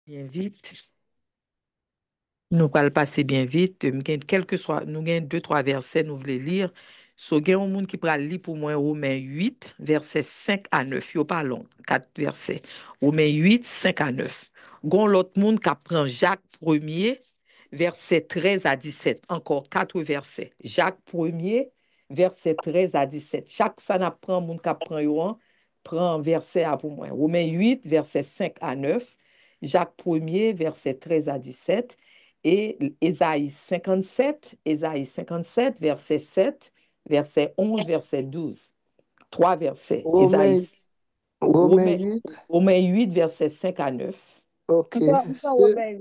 Bien vite. Nous allons passer bien vite. Quel que soit, nous avons deux, trois versets, nous voulons lire. So, il y a un monde qui peut lire pour moi Romains 8, versets 5 à 9. Il n'y a pas long, quatre versets. Romains 8, 5 à 9. Gon l'autre monde qui prend Jacques 1er, verset 13 à 17. Encore quatre versets. Jacques 1er, verset 13 à 17. Chaque ça n'apprend monde qui prend yo, prend un verset à pour moi. Romains 8, verset 5 à 9. Jacques 1er, verset 13 à 17. Et Ésaïe 57, verset 7, verset 11, verset 12. Trois versets. Romains, Romains Romains, 8, Romains 8, verset 5 à 9. ok. Encore Romain.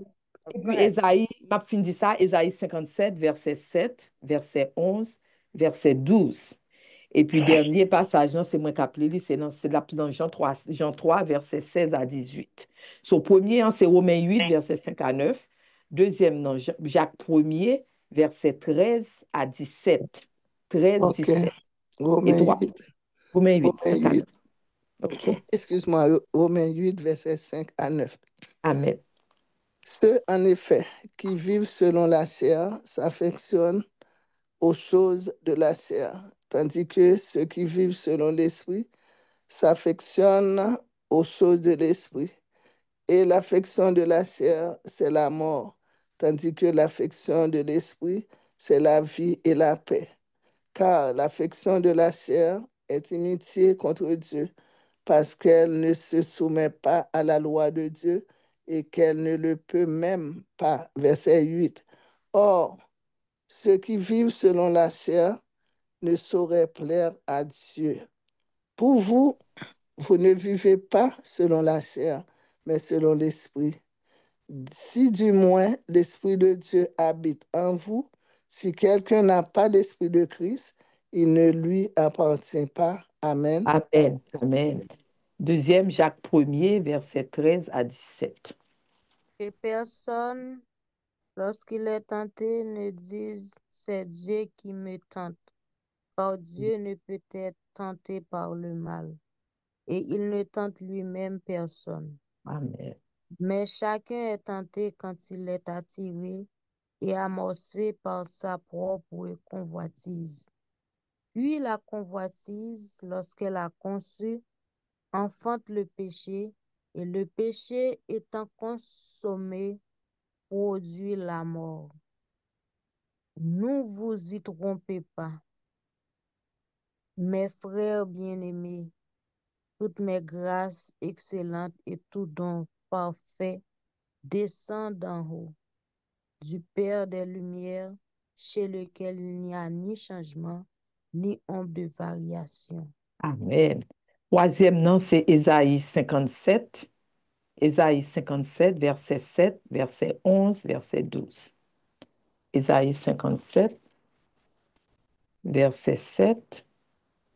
Et Go puis ahead. Ésaïe, m'a fini ça, Ésaïe 57, verset 7, verset 11, verset 12. Et puis, dernier passage, c'est moi qui appelé, c'est dans Jean 3, verset 16 à 18. Son premier, c'est Romains 8, verset 5 à 9. Deuxième, Jacques 1er, verset 13 à 17. 13, Ok. 17. Et Romains toi, 8, Romains 8, Romains 5 à 9. 8, OK. excuse-moi, Romains 8, verset 5 à 9. Amen. Ceux, en effet, qui vivent selon la chair s'affectionnent aux choses de la chair, tandis que ceux qui vivent selon l'esprit s'affectionnent aux choses de l'esprit. Et l'affection de la chair, c'est la mort, tandis que l'affection de l'esprit, c'est la vie et la paix. Car l'affection de la chair est inimitié contre Dieu, parce qu'elle ne se soumet pas à la loi de Dieu et qu'elle ne le peut même pas. Verset 8. Or, ceux qui vivent selon la chair ne sauraient plaire à Dieu. Pour vous, vous ne vivez pas selon la chair, mais selon l'esprit. Si du moins l'Esprit de Dieu habite en vous, si quelqu'un n'a pas l'Esprit de Christ, il ne lui appartient pas. Amen. Amen. Amen. Deuxième, Jacques 1er, verset 13 à 17. Et personne, lorsqu'il est tenté, ne dise c'est Dieu qui me tente, car Dieu ne peut être tenté par le mal, et il ne tente lui-même personne. Amen. Mais chacun est tenté quand il est attiré et amorcé par sa propre convoitise. Puis la convoitise, lorsqu'elle a conçu, enfante le péché, et le péché étant consommé, produit la mort. Ne vous y trompez pas, mes frères bien-aimés, toutes mes grâces excellentes et tout don parfait descendent d'en haut, du Père des Lumières, chez lequel il n'y a ni changement, ni ombre de variation. Amen. Troisième nom, c'est Ésaïe 57. Ésaïe 57, verset 7, verset 11, verset 12. Ésaïe 57, verset 7,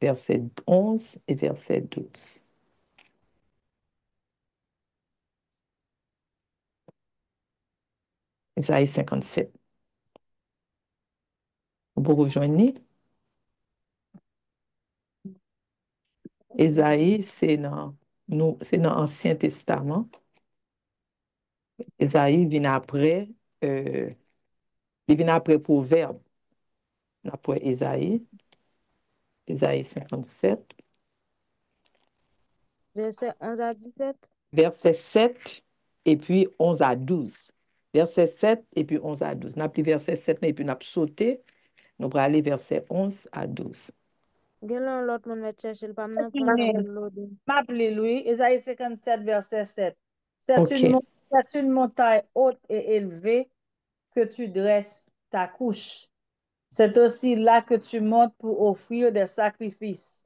verset 11 et verset 12. Ésaïe 57. Vous rejoignez? Ésaïe, c'est dans l'Ancien Testament. Ésaïe euh, vient après Proverbe. Après Ésaïe, Ésaïe 57, Verset 11 à 17. verset 7 et puis 11 à 12. Verset 7 et puis 11 à 12. Nous avons pris verset 7 et puis nous avons sauté. Nous allons aller verset 11 à 12. Gelon lot moun met chercher le pam nan fon nan Amen. moun loading. M'appelez lui, Ésaïe 57, verset 7. OK. C'est une montagne haute et élevée que tu dresses ta couche. C'est aussi là que tu montes pour offrir des sacrifices.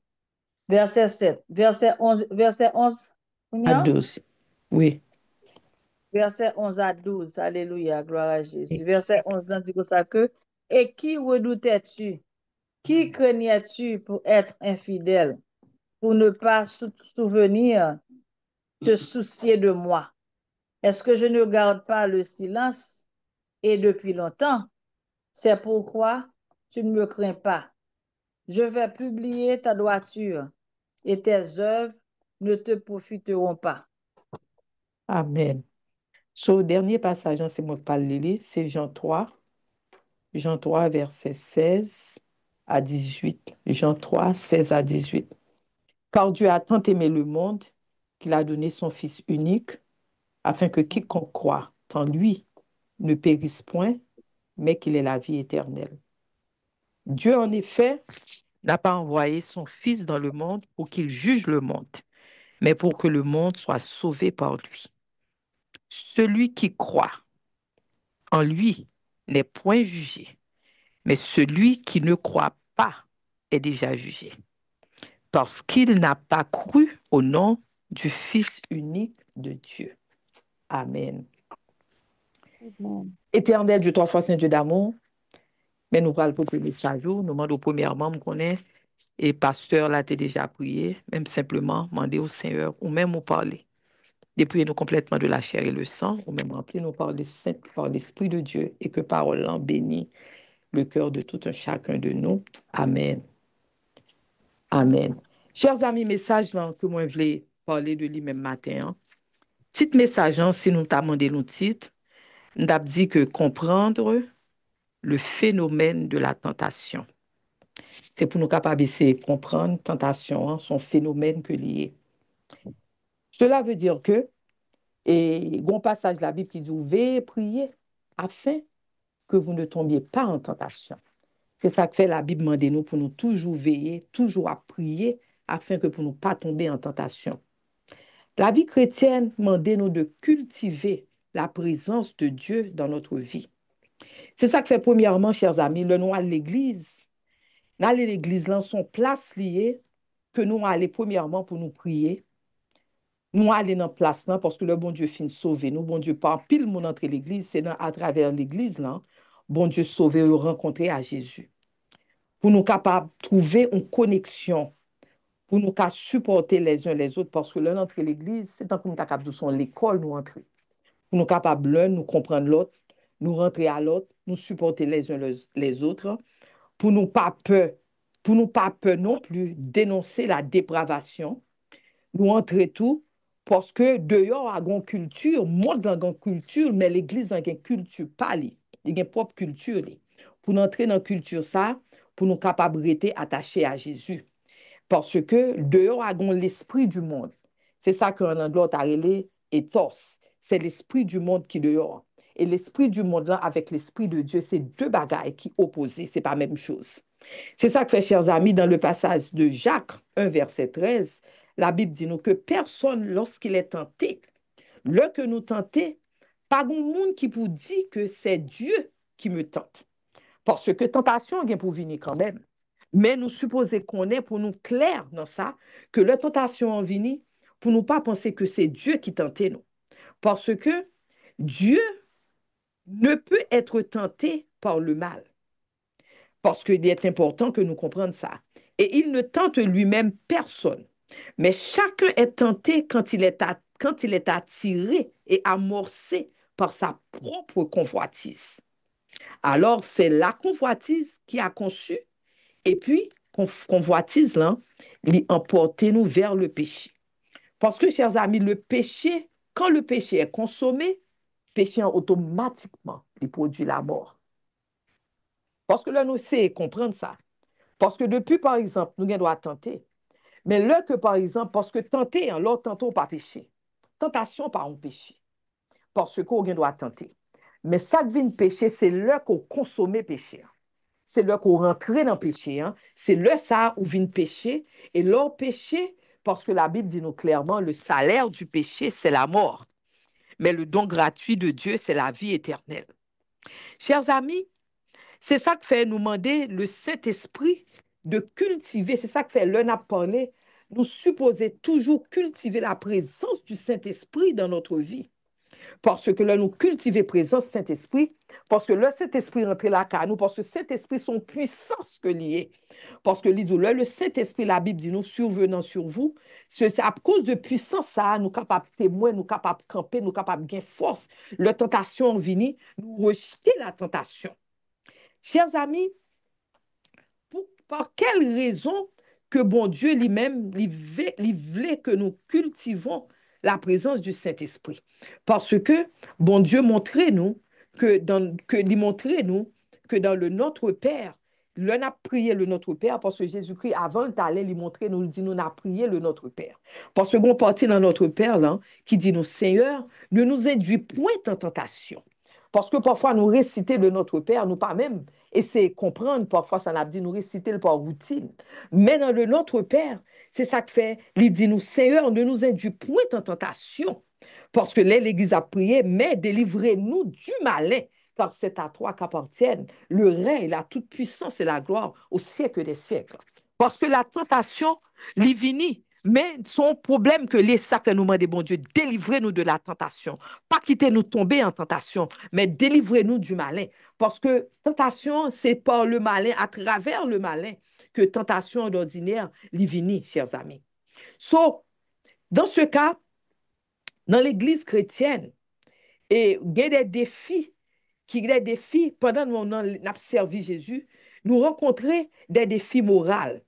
Verset 7. Verset 11. À Kounya? 12. Oui. Verset 11 à 12. Alléluia, gloire à Jésus. Oui. Verset 11 dit comme ça que, et qui redoutais-tu? Qui craignais-tu pour être infidèle, pour ne pas souvenir, te soucier de moi? Est-ce que je ne garde pas le silence et depuis longtemps? C'est pourquoi tu ne me crains pas. Je vais publier ta droiture et tes œuvres ne te profiteront pas. Amen. So, dernier passage, hein, c'est moi qui parle, Lily, c'est Jean 3, verset 16 à 18. Jean 3, 16 à 18. Car Dieu a tant aimé le monde qu'il a donné son Fils unique, afin que quiconque croit en lui ne périsse point, mais qu'il ait la vie éternelle. Dieu, en effet, n'a pas envoyé son Fils dans le monde pour qu'il juge le monde, mais pour que le monde soit sauvé par lui. Celui qui croit en lui n'est point jugé, mais celui qui ne croit pas est déjà jugé, parce qu'il n'a pas cru au nom du Fils unique de Dieu. Amen. Amen. Éternel Dieu, trois fois Saint Dieu d'amour, mais nous parlons pour le message, nous demandons premièrement qu'on est, et pasteur là, t'es déjà prié, même simplement demander au Seigneur, ou même nous parler. Dépouillez-nous complètement de la chair et le sang, ou même remplis-nous par par l'Esprit de Dieu, et que parole en bénit le cœur de tout un chacun de nous. Amen. Amen. Chers amis, message là, que moi je voulais parler de lui même matin. Hein. Petit message, hein, si nous t'avons demandé nos titres, nous avons dit que comprendre le phénomène de la tentation. C'est pour nous capables de comprendre tentation, hein, son phénomène que lié. Cela veut dire que, et il y a un passage de la Bible qui dit, veillez, priez, afin que vous ne tombiez pas en tentation. C'est ça que fait la Bible demande nous pour nous toujours veiller, toujours à prier, afin que pour nous pas tomber en tentation. La vie chrétienne demande nous de cultiver la présence de Dieu dans notre vie. C'est ça que fait premièrement, chers amis, le nous à l'église. Nous allons à l'église, là, son place liée, que nous allons premièrement pour nous prier. Nous allons dans place là, parce que le bon Dieu finit sauver nous. Bon Dieu, pas pile mon entre l'église, c'est à travers l'église là, bon Dieu sauver et rencontrer à Jésus. Pour nous capables de trouver une connexion, pour nous capables supporter les uns les autres, parce que l'un entre l'église, c'est tant que nous sommes capables de son l'école, nous entrer. Pour nous capables l'un, nous comprendre l'autre, nous rentrer à l'autre, nous supporter les uns les autres, pour nous pas peur, pour nous pas peur non plus dénoncer la dépravation, nous entrer tout, parce que dehors à une culture, monde dans une culture, mais l'église dans une culture pas li, il y a une propre culture li. Pour nous entrer dans la culture ça, pour nous capables rester attachés à Jésus. Parce que dehors a l'esprit du monde. C'est ça qu'en anglais a relé ethos. C'est l'esprit du monde qui dehors. Et l'esprit du monde là avec l'esprit de Dieu, c'est deux bagailles qui opposent, c'est pas la même chose. C'est ça que fait, chers amis, dans le passage de Jacques 1, verset 13, la Bible dit nous que personne, lorsqu'il est tenté, le que nous tentons, pas de monde qui vous dit que c'est Dieu qui me tente. Parce que tentation vient pour venir quand même. Mais nous supposons qu'on est pour nous clair dans ça, que la tentation en vient pour nous pas penser que c'est Dieu qui tentait nous. Parce que Dieu ne peut être tenté par le mal. Parce qu'il est important que nous comprenions ça. Et il ne tente lui-même personne. Mais chacun est tenté quand il est attiré et amorcé par sa propre convoitise. Alors, c'est la convoitise qui a conçu, et puis, convoitise, là, lui emporter nous vers le péché. Parce que, chers amis, le péché, quand le péché est consommé, le péché automatiquement, il produit la mort. Parce que là, nous savons comprendre ça. Parce que depuis, par exemple, nous devons tenter. Mais là que, par exemple, parce que tenter, hein, l'autre tantôt pas péché. Tentation, pas un péché. Parce qu'on doit tenter. Mais ça devient péché, c'est là qu'on consomme péché. C'est là qu'on rentre dans le péché. Hein. C'est là ça où vient péché. Et leur péché, parce que la Bible dit nous clairement, le salaire du péché, c'est la mort. Mais le don gratuit de Dieu, c'est la vie éternelle. Chers amis, c'est ça que fait nous demander le Saint-Esprit de cultiver. C'est ça que fait l'un a parlé. Nous supposer toujours cultiver la présence du Saint-Esprit dans notre vie. Parce que là, nous cultiver présence Saint-Esprit, parce que le Saint-Esprit rentre là car nous, parce que Saint-Esprit son puissance que lié. Parce que le Saint-Esprit, la Bible dit nous, survenant sur vous, c'est à cause de puissance ça, nous capables de témoigner, nous capables de camper, nous capables de gagner force. La tentation vient, nous rejeter la tentation. Chers amis, par quelle raison que bon Dieu lui-même, il voulait que nous cultivons la présence du Saint-Esprit. Parce que, bon Dieu, montrez-nous que dans le Notre Père, l'on a prié le Notre Père parce que Jésus-Christ, avant d'aller lui montrer, nous dit, nous a prié le Notre Père. Parce que bon parti dans Notre Père, là, qui dit, nous, Seigneur, ne nous induis point en tentation. Parce que parfois, nous réciter le Notre Père, nous pas même essayer de comprendre, parfois, ça n'a dit, nous réciter le par routine. Mais dans le Notre Père, c'est ça que fait, il dit, nous, Seigneur, ne nous induis point en tentation. Parce que là, l'Église a prié, mais délivrez-nous du malin, car c'est à toi qu'appartiennent le règne, la toute puissance et la gloire au siècle des siècles. Parce que la tentation, l'ivini, mais son problème que les sacs nous demandent, bon Dieu, délivrez-nous de la tentation. Pas quitter nous tomber en tentation, mais délivrez-nous du malin. Parce que tentation, c'est par le malin, à travers le malin, que tentation d'ordinaire, l'ivini, chers amis. So, dans ce cas, dans l'Église chrétienne, et il y a des défis pendant que nous avons servi Jésus, nous rencontrer des défis moraux,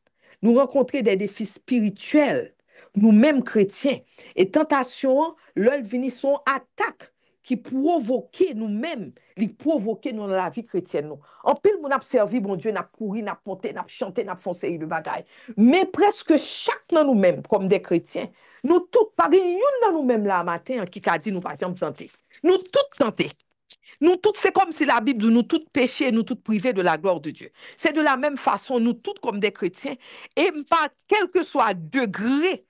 nous rencontrer des défis spirituels, nous-mêmes chrétiens. Et tentation, l'œil vini son attaque qui provoquait nous-mêmes, qui provoquait nous dans la vie chrétienne. Nous. En pile, nous avons servi, bon Dieu, nous avons couru, nous avons monté, nous avons chanté, nous avons foncé de bagaille. Mais presque chaque de nous-mêmes, comme des chrétiens, nous tous, pas une de nous-mêmes là matin qui a dit nous pas tenter. Nous tous tentés. Nous tous, c'est comme si la Bible dit nous tous péchés, nous tous privés de la gloire de Dieu. C'est de la même façon, nous tous comme des chrétiens, et pas quel que soit degré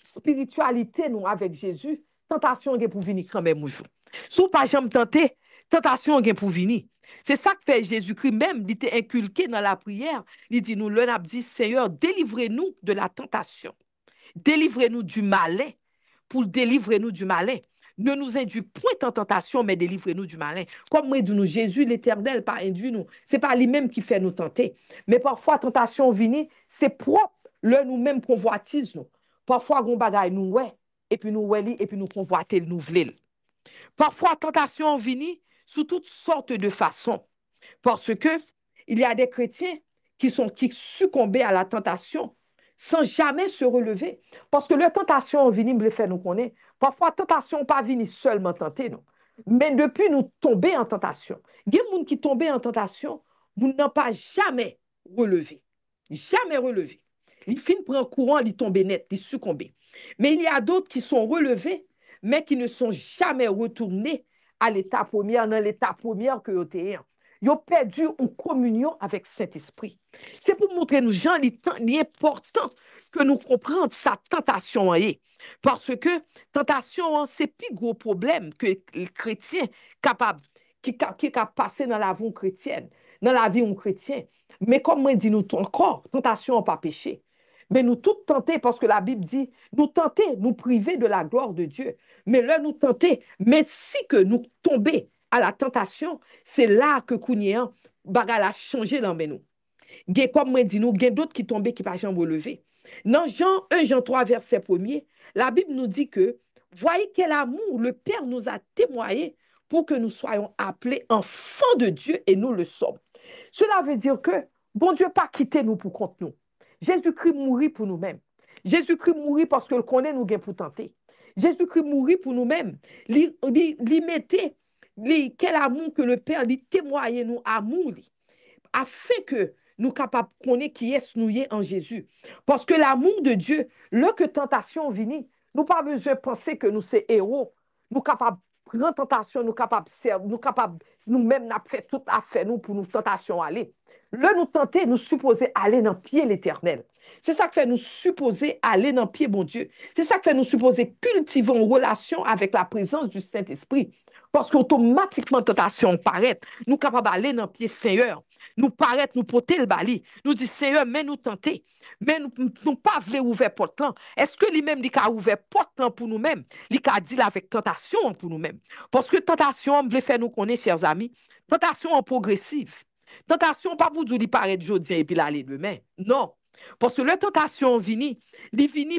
spiritualité nous avec Jésus, tentation est pour venir quand même un jour. Si pas jamais tenté, tentation est pour venir. C'est ça que fait Jésus-Christ même, il était inculqué dans la prière. Il dit, nous, l'on a dit, Seigneur, délivrez-nous de la tentation. Délivrez-nous du malin pour délivrer-nous du malin. Ne nous induis point en tentation, mais délivrez-nous du malin. Comme moi, dit nous, Jésus l'Éternel, pas induit nous. Ce n'est pas lui-même qui fait nous tenter. Mais parfois, tentation vient, c'est propre. Le nous-mêmes convoitise nous. Parfois, on bagaille nous ouais, et puis nous ouais, et puis nous convoiter, nous voulons. Parfois, tentation vient sous toutes sortes de façons. Parce que il y a des chrétiens qui succombent à la tentation sans jamais se relever. Parce que la tentation vient me faire nous connaître. Parfois, la tentation pas venir seulement tenter nous. Mais depuis nous tomber en tentation. Il y a des gens qui tombent en tentation, nous n'ont pas jamais relevé. Jamais relevé. Ils finissent par un courant, ils tombent net, ils succombent. Mais il y a d'autres qui sont relevés, mais qui ne sont jamais retournés à l'état premier, dans l'état premier que vous étiez. Ils ont perdu une communion avec Saint-Esprit. C'est pour montrer nous, gens, il est important que nous comprenions sa tentation. Parce que tentation, c'est le plus gros problème que les chrétiens capable qui a passé dans la vie chrétienne, dans la vie chrétienne. Mais comme moi dit nous encore, tentation n'est pas péché. Mais nous tous tenter parce que la Bible dit, nous tenter, nous priver de la gloire de Dieu. Mais là, nous tenter, mais si que nous tomber à la tentation, c'est là que Kounien, bagal a changé dans nous. Comme moi dit nous, il y a d'autres qui tombent qui ne pas jamais relever. Dans Jean 1, Jean 3, verset 1er, la Bible nous dit que, voyez quel amour le Père nous a témoigné pour que nous soyons appelés enfants de Dieu et nous le sommes. Cela veut dire que, bon Dieu pas quitté nous pour contre nous. Jésus-Christ mourit pour nous-mêmes. Jésus-Christ mourit parce que le connaît nous gain pour tenter. Jésus-Christ mourit pour nous-mêmes. Il mettait quel amour que le Père lui témoignait nous amour afin que nous capables de connaître qui est nous en Jésus. Parce que l'amour de Dieu, là que tentation vient, nous pas besoin de penser que nous sommes héros. Nous capables prendre tentation, nous capables nous-mêmes n'a fait tout à fait nous pour nous tentation aller. Là nous tenter, nous supposer aller dans le pied l'Éternel. C'est ça qui fait nous supposer aller dans le pied bon Dieu. C'est ça qui fait nous supposer cultiver une relation avec la présence du Saint-Esprit. Parce qu'automatiquement, tentation paraît. Nous sommes capables d'aller dans le pied Seigneur. Nous paraît, nous porter le bali. Nous dit Seigneur, mais nous tenter. Mais nous pas voulu ouvrir porte là. Est-ce que lui-même dit qu'il a ouvert porte là pour nous-mêmes? Il a dit avec tentation pour nous-mêmes. Parce que tentation, on veut faire nous connaître, chers amis. Tentation en progressive. Tentation, pas pour dire qu'il paraît aujourd'hui et puis l'aller demain. Non. Parce que la tentation vient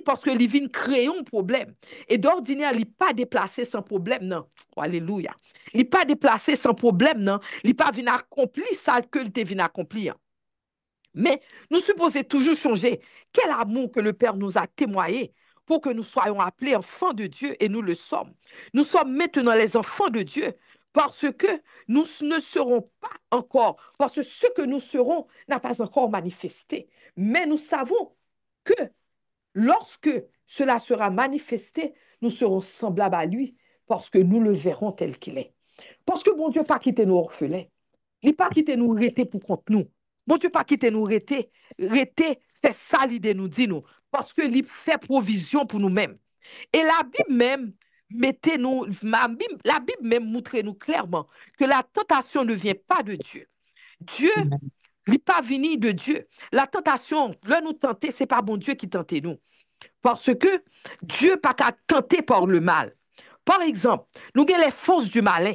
parce que vient créer un problème. Et d'ordinaire, il n'est pas déplacé sans problème, non. Oh, alléluia. Il n'est pas déplacé sans problème, non. Il n'est pas venu accomplir ça que il venu accomplir. Mais nous supposons toujours changer. Quel amour que le Père nous a témoigné pour que nous soyons appelés enfants de Dieu et nous le sommes. Nous sommes maintenant les enfants de Dieu parce que nous ne serons pas encore, parce que ce que nous serons n'a pas encore manifesté. Mais nous savons que lorsque cela sera manifesté, nous serons semblables à lui parce que nous le verrons tel qu'il est. Parce que bon Dieu pas quitté nous orphelins. Il pas quitté nous rester pour contre nous. Bon Dieu pas quitté nous rester, fait ça l'idée nous dit nous. Parce que il fait provision pour nous-mêmes. Et la Bible même, la Bible même montre nous clairement que la tentation ne vient pas de Dieu. Dieu, il n'est pas venu de Dieu. La tentation, là nous tenter, c'est pas bon Dieu qui tente nous. Parce que Dieu pas qu'à tenter par le mal. Par exemple, nous avons les forces du malin.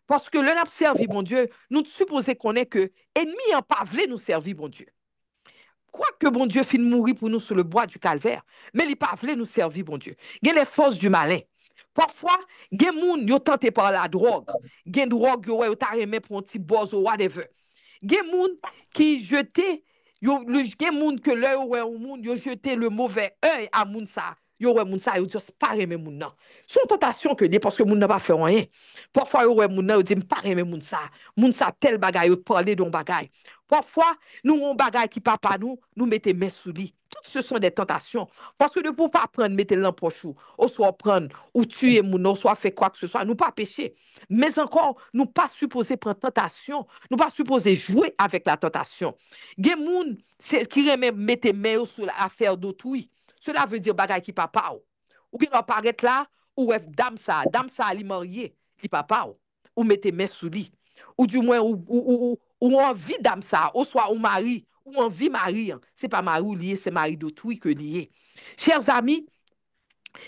Parce que l'on a servi, bon Dieu, nous supposons qu'on est que ennemi en pas voulu nous servir, bon Dieu. Quoique bon Dieu fin mourir pour nous sur le bois du calvaire, mais il pas voulu nous servir, bon Dieu. Il y a les forces du malin. Parfois, il y a des gens qui sont tentés par la drogue. Il y a des drogues qui ont aimé pour un petit boss ou whatever. Il y a des gens qui jetaient, il y a des gens que l'œil ouais au monde, ils ont jeté le mauvais œil à moun ça. Yo ouais moun ça, yo dit pas aimer moun nan. Son tentation que dit parce que moun n'a pas fait rien. Parfois yo ouais moun nan, yo dit pas aimer moun ça. Moun ça tel bagay, yo parler don bagay. Parfois, nous on bagay qui papa nous mettez main sous lui. Toutes ce sont des tentations. Parce que ne pouvons pas prendre, mettre l'empoche ou soit prendre, ou tuer moun, ou soit faire quoi que ce soit. Nous pas pécher. Mais encore, nous pas supposés prendre tentation. Nous pas supposés jouer avec la tentation. Gen moun, c'est qui remet mettre main sur l'affaire d'autrui. Cela veut dire bagay qui papa ou qui doit paraître là, ou dame ça li marié, qui papa ou mettez main sous lui. Ou du moins, ou envie d'âme ça, ou soit ou mari, ou envie mari. C'est pas mari lié, c'est mari d'autrui que lié. Chers amis,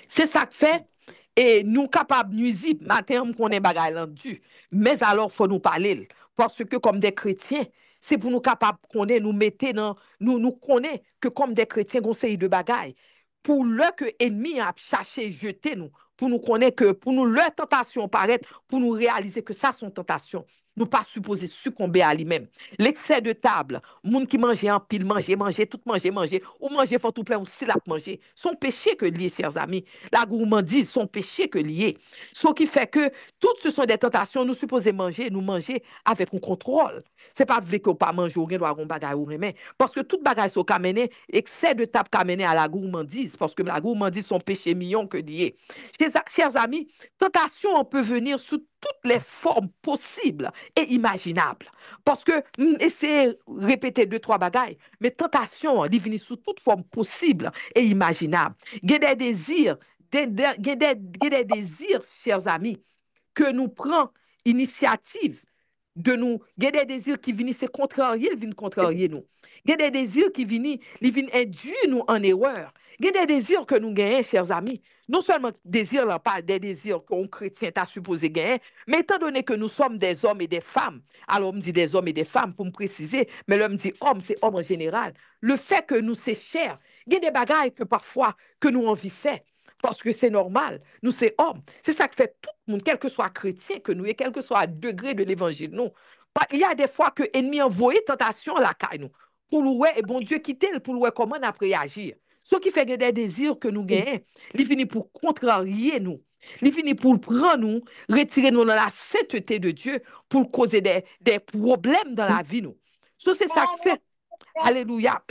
c'est ça que fait, et nous capables de nuire, matin, on connaît bagay rendu. Mais alors, faut nous parler. Parce que comme des chrétiens, c'est pour nous capables qu'on nous mettez dans, nous connaît que comme des chrétiens, conseil de bagaille. Pour le que ennemi a cherché jeter nous, pour nous connaître que, pour nous leur tentation paraître, pour nous réaliser que ça sont tentations. Nous pas supposés succomber à lui-même. L'excès de table, monde qui mangeait en pile, manger, tout manger, ou manger faut tout plein, ou silap manger, son péché que lié, chers amis. La gourmandise, son péché que lié. Ce qui fait que toutes ce sont des tentations, nous supposons manger, nous manger avec un contrôle. C'est pas vrai qu'on pas manger ou rien doit bagay ou rien, parce que toute bagaille sont mené, excès de table mené à la gourmandise, parce que la gourmandise son péché mignon que lié. Chers amis, tentation on peut venir sous toutes les formes possibles et imaginables. Parce que, essayez de répéter deux, trois bagailles, mais tentation, elle vient sous toute forme possible et imaginable. Il y a des désirs, des désirs, chers amis, que nous prenons initiative de nous. Il y a des désirs qui viennent se contrarier, ils viennent contrarier nous. Il y a des désirs qui viennent induire nous en erreur. Il y a des désirs que nous gagnons, chers amis. Non seulement désirs, là, pas des désirs qu'un chrétien t'a supposé gagner, mais étant donné que nous sommes des hommes et des femmes, alors on me dit des hommes et des femmes pour me préciser, mais l'homme dit homme, c'est homme en général. Le fait que nous, c'est cher. Il y a des bagailles que parfois, que nous envie faire. Parce que c'est normal, nous c'est hommes. C'est ça que fait tout le monde, quel que soit chrétien que nous, et quel que soit le degré de l'évangile, nous. Il y a des fois que l'ennemi envoie tentation à la caille, nous. Pour nous, et bon Dieu quitter, pour nous, comment on a réagir. Ce qui fait que des désirs que nous gagnons, il finit pour contrarier nous. Il finit pour prendre nous, retirer nous dans la sainteté de Dieu, pour causer des problèmes dans la vie, nous. C'est ça que fait. Alléluia.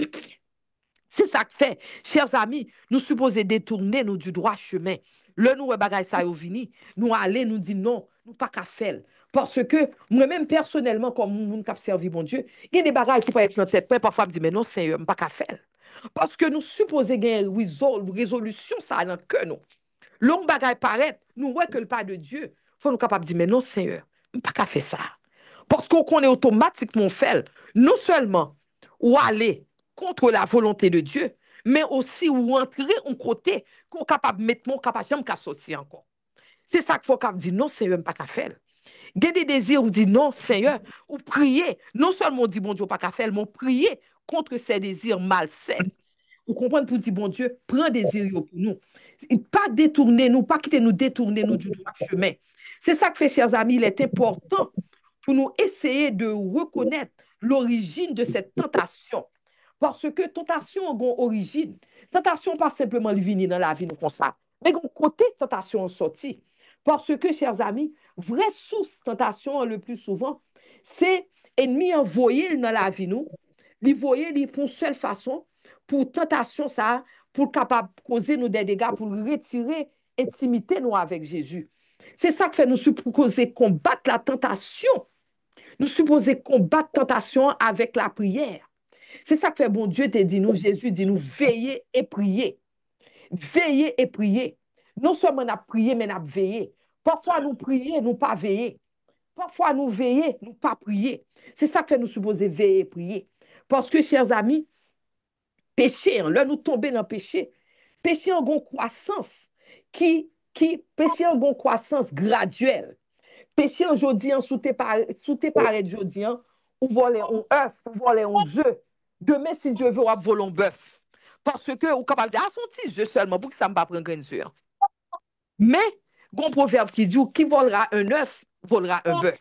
C'est ça que fait, chers amis, nous supposons détourner nous du droit chemin. Le nous bagay ça yo vini, nous aller nous dire non, nous pas qu'à faire. Parce que moi-même personnellement, comme moun qui servi bon Dieu, il y a des bagages qui peuvent être dans tête, parfois me dire mais non Seigneur, pas qu'à faire. Parce que nous supposons gagner une résolution ça dans que nous. L'homme bagay paraît, nous voyons que le pas de Dieu, faut nous capable de dire mais non Seigneur, pas qu'à faire ça. Parce qu'on connaît automatiquement fait, non seulement ou aller contre la volonté de Dieu, mais aussi ou entrer un côté qu'on est capable de mettre mon capable jamais qu'à sortir encore. C'est ça qu'il faut qu'on dit non, Seigneur, pas qu'à faire. Il y a des désirs où dit non, Seigneur, ou prier. Non seulement on dit bon Dieu, pas qu'à faire, mais prier contre ces désirs malsains. Vous comprenez pour dire bon Dieu, prends des désirs pour nous. Pas détourner nous, pas quitter nous détourner nous du droit chemin. C'est ça que fait, chers amis, il est important pour nous essayer de reconnaître l'origine de cette tentation. Parce que tentation a une origine. Tentation pas simplement le venir dans la vie nous comme ça. Mais un côté tentation sorti. Parce que, chers amis, vraie source tentation le plus souvent, c'est ennemi envoyé dans la vie nous. Ils voyaient, ils font seule façon pour tentation ça, pour capable causer nous des dégâts, pour retirer intimité nous avec Jésus. C'est ça que fait nous supposer combattre la tentation. Nous supposons combattre la tentation avec la prière. C'est ça que fait bon Dieu te dit nous, Jésus dit nous, veillez et priez. Veillez et priez. Non seulement nous prier, mais nous veiller. Parfois nous prier, nous pas veiller. Parfois nous veiller, nous pas prier. C'est ça que fait nous supposer veiller et prier. Parce que, chers amis, péché, là nous tomber dans le péché, péché en une croissance péché en une croissance graduelle. Péché aujourd'hui, sous tes pareils aujourd'hui, ou voler un œuf, ou voler un œuf. Demain, si Dieu veut, on voler un bœuf. Parce que, ou capable de dire, ah, son petit œuf seulement, pour que ça ne me pas prendre un œuf. Mais, bon proverbe qui dit, qui volera un œuf, volera un bœuf.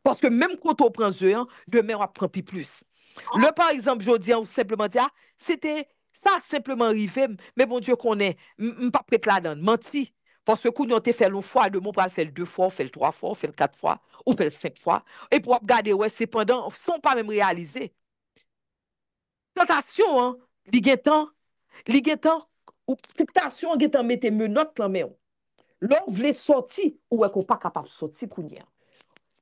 Parce que même quand on prend un œuf, demain, on prend plus. Le, par exemple, je dis, ou simplement dire, c'était ça simplement arrivé, mais bon Dieu connaît, pas prête là-dedans, menti. Parce que quand on te fait une fois, le mot pour le faire 2 fois, on fait le 3 fois, on fait le 4 fois, on fait le 5 fois. Et pour regarder, ouais, c'est pendant, sans pas même réaliser. Tentation, hein, li gen temps, ou tentation, gen temps mette menottes dans main. Là, vous voulez sortir, ou est-ce qu'on pas capable de sortir, kounya.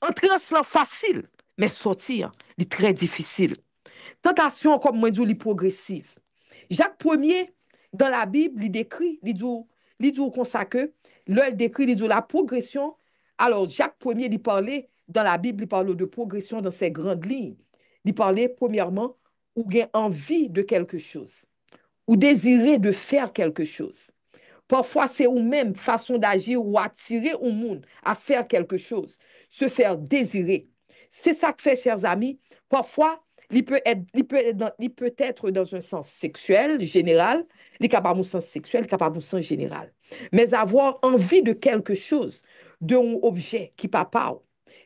Entrer en cela facile, mais sortir, c'est très difficile. Tentation, comme moi, je dis, progressive. Jacques Ier, dans la Bible, il dit comme ça que, là, il décrit, il dit la progression. Alors, Jacques Ier, il parlait, dans la Bible, il parle de progression dans ses grandes lignes. Il parlait, premièrement, ou gain envie de quelque chose, ou désirer de faire quelque chose. Parfois, c'est ou même façon d'agir ou attirer au monde à faire quelque chose, se faire désirer. C'est ça que fait, chers amis. Parfois, il peut être dans un sens sexuel, général, il est capable de sens sexuel, il est capable de sens général. Mais avoir envie de quelque chose, d'un objet qui parle,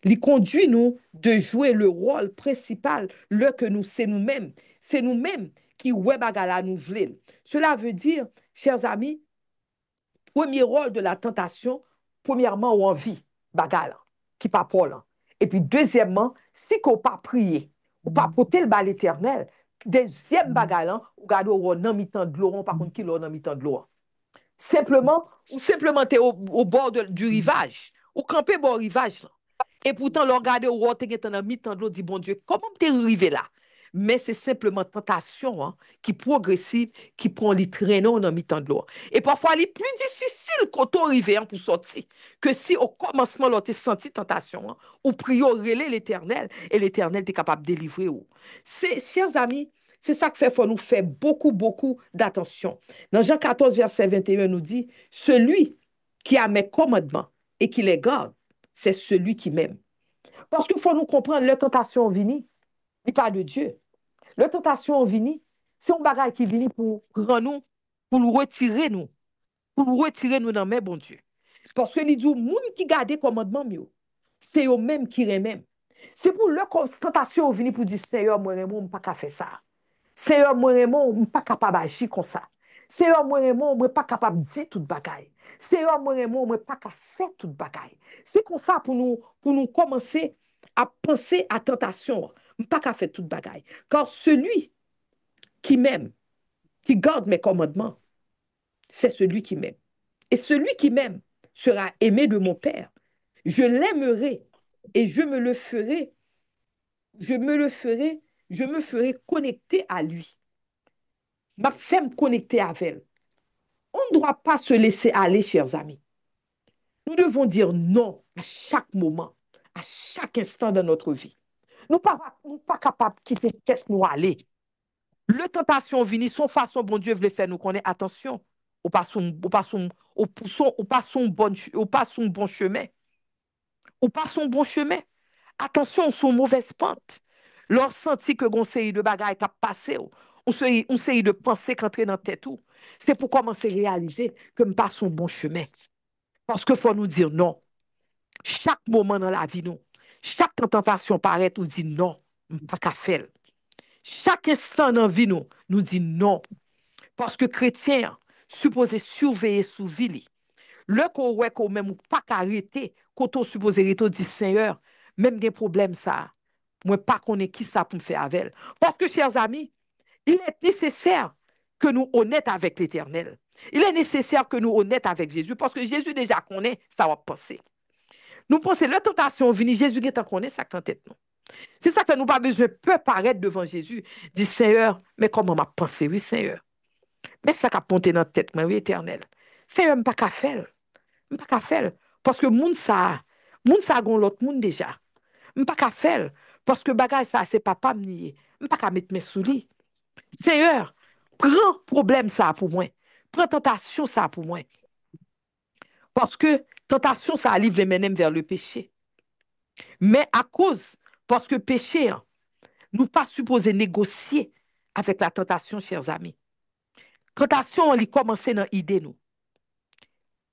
il conduit nous de jouer le rôle principal, le que nous, c'est nous-mêmes. C'est nous-mêmes qui, ouais, bagala nous voulons. Cela veut dire, chers amis, premier rôle de la tentation, premièrement, ou envie, bagarre, qui pas pour là. Et puis, deuxièmement, si qu'on pas prier, ou pas porter le bal éternel, deuxième bagarre, ou garder au non mi-temps de l'eau, par contre, qui l'eau non mi-temps de l'eau. Simplement, ou simplement, tu es au bord du rivage, ou camper au bord du rivage, là. Et pourtant, le regarder au roi, tu es dans mi-temps de l'eau, dit, bon Dieu, comment t'es arrivé là? Mais c'est simplement tentation, hein, qui est progressive, qui prend les traîneaux dans mi-temps de l'eau. Et parfois, il est plus difficile quand on arrive hein, pour sortir que si au commencement, on a senti tentation, hein, ou prier, relais l'éternel, et l'éternel est capable de délivrer. Chers amis, c'est ça que fait, faut nous faire beaucoup, beaucoup d'attention. Dans Jean 14, verset 21, nous dit, celui qui a mes commandements et qui les garde, c'est celui qui m'aime. Parce qu'il faut nous comprendre, la tentation vient, il pas de Dieu. La tentation vient, c'est un bagage qui vient pour rendre nous, pour nous retirer nous dans mes bon Dieu. Parce que les gens qui gardent commandement mieux, c'est eux-mêmes qui remettent. C'est pour leur tentation vient pour dire Seigneur, moi, je ne peux pas faire ça. Seigneur, moi, je ne suis pas capable d'agir comme ça. Seigneur, moi, je ne suis pas capable de dire toute bagaille. Seigneur, moi, je ne suis pas capable de faire toute bagaille. C'est comme ça pour nous commencer à penser à tentation. Je ne suis pas capable de faire toute bagaille. Car celui qui m'aime, qui garde mes commandements, c'est celui qui m'aime. Et celui qui m'aime sera aimé de mon Père. Je l'aimerai et je me ferai connecter à lui. Ma femme connectée à elle. On ne doit pas se laisser aller, chers amis. Nous devons dire non à chaque moment, à chaque instant de notre vie. Nous ne sommes pas capables de quitter tête nous aller. Le tentation vient, son façon, bon Dieu veut faire nous connaître. Attention, ou pas son bon chemin. Ou pas son bon chemin. Attention, son mauvaise pente. Leur senti que gon série de bagaille qui a passé, on série de pensées qui entrent dans la tête. C'est pour commencer à réaliser que nous passons bon chemin. Parce qu'il faut nous dire non. Chaque moment dans la vie, nous. Chaque tentation paraît, nous dit non. Pas qu'à faire. Chaque instant dans la vie, nous dit non. Parce que chrétien, supposé surveiller sous vie. Le qu'on ouais qu'on même ou pas arrêter, quand on suppose rester dit Seigneur, même des problèmes ça, moi pas connaît qui ça pour me faire avec elle. Parce que chers amis, il est nécessaire que nous honnêtes avec l'Éternel. Il est nécessaire que nous honnêtes avec Jésus parce que Jésus déjà connaît ça va passer. Nous pensons la tentation venir Jésus qui connaît ça en tête nous. C'est ça que nous pas besoin de paraître devant Jésus, dire Seigneur, mais comment m'a pensé oui Seigneur. Mais ça qui a monté dans la tête moi oui Éternel. Seigneur, pas qu'à faire. M'pa ka faire parce que moun sa gon l'autre moun déjà. M'pa ka faire parce que bagay ça c'est papa m'nié. M'pa ka mettre mes sous lui. Seigneur, prends problème ça pour moi. Prends tentation ça pour moi parce que tentation ça livre les menem vers le péché. Mais à cause parce que péché hein, nous pas supposé négocier avec la tentation chers amis. Tentation elle commence dans idée nous.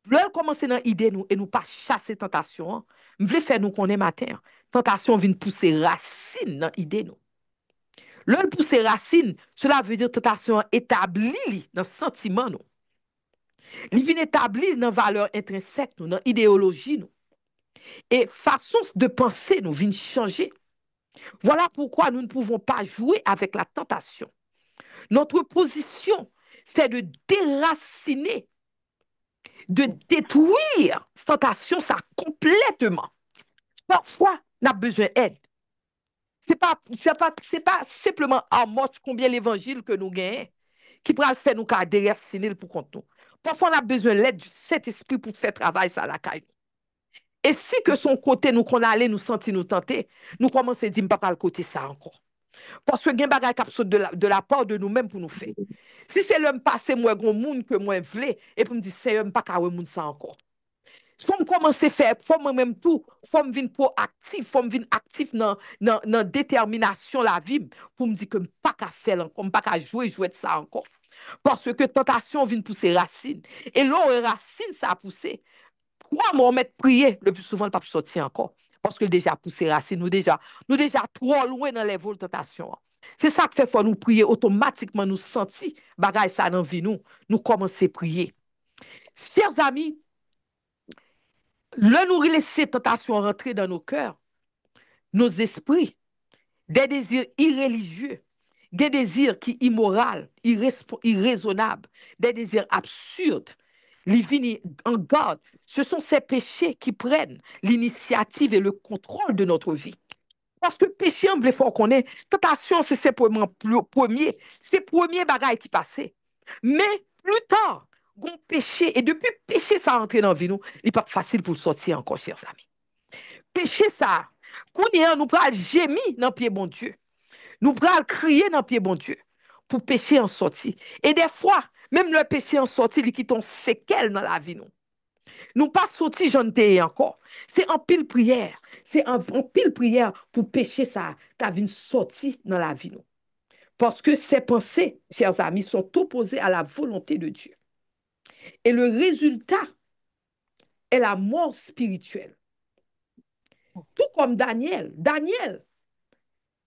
L'heure commencer dans l'idée nous et nous pas chasser tentation, je veux faire nous connaître matin. Tentation vient pousser racine dans l'idée nous. L'heure pousser racine, cela veut dire tentation établie dans sentiment nous. Il vient établir dans valeur intrinsèque nous, dans idéologie nous. Et façon de penser nous vient changer. Voilà pourquoi nous ne pouvons pas jouer avec la tentation. Notre position, c'est de déraciner de détruire cette tentation, ça complètement. Parfois, on a besoin d'aide. C'est pas simplement en mode combien l'évangile que nous gagnons qui pourra faire nous déraciner pour compte nous. Parfois, on a besoin de l'aide du Saint-Esprit pour faire travail ça à la caille. Et si que son côté nous qu'on allait nous sentir nous tenter, nous commençons à dire pas le côté ça encore. Parce que il y a des choses qui sortent de la part de nous-mêmes pour nous faire. Si c'est l'homme passé, moi, grand monde que moi voulais, et pour me dire, c'est pas qu'à monde ça encore. Faut me commencer à faire, faut moi même tout, faut me venir proactif, faut me venir actif dans détermination la vie pour me dire que pas qu'à faire encore, pas qu'à jouer de ça encore. Parce que tentation vient pousser racine. Et là, racine ça a poussé. Quoi, moi, mettre prier, le plus souvent, le pas sortir encore. Parce que déjà poussé racine, nous déjà trop loin dans les vols de tentation. C'est ça qui fait faut nous prier automatiquement, nous sentir bagay ça dans vie nous commencer à prier. Chers amis, le nous laisser tentation rentrer dans nos cœurs, nos esprits, des désirs irréligieux, des désirs qui immoral, irraisonnables, des désirs absurdes, les vignes en garde, ce sont ces péchés qui prennent l'initiative et le contrôle de notre vie. Parce que péché, on veut qu'on ait, tentation, c'est c'est premier bagage qui passait. Mais plus tard, on péché, et depuis péché, ça a entré dans la vie, nous, il n'est pas facile pour le sortir encore, chers amis. Péché, ça, nous prenons gémir dans le pied, bon Dieu. Nous prenons crier dans le pied, bon Dieu, pour péché en sortir. Et des fois, même le péché en sortir, il quitte un séquelle dans la vie, nous. Nous pas sorti j'en encore. C'est en pile prière. C'est en pile prière pour pécher ça, ta vie sortie dans la vie. Nous. Parce que ces pensées, chers amis, sont opposées à la volonté de Dieu. Et le résultat est la mort spirituelle. Tout comme Daniel. Daniel,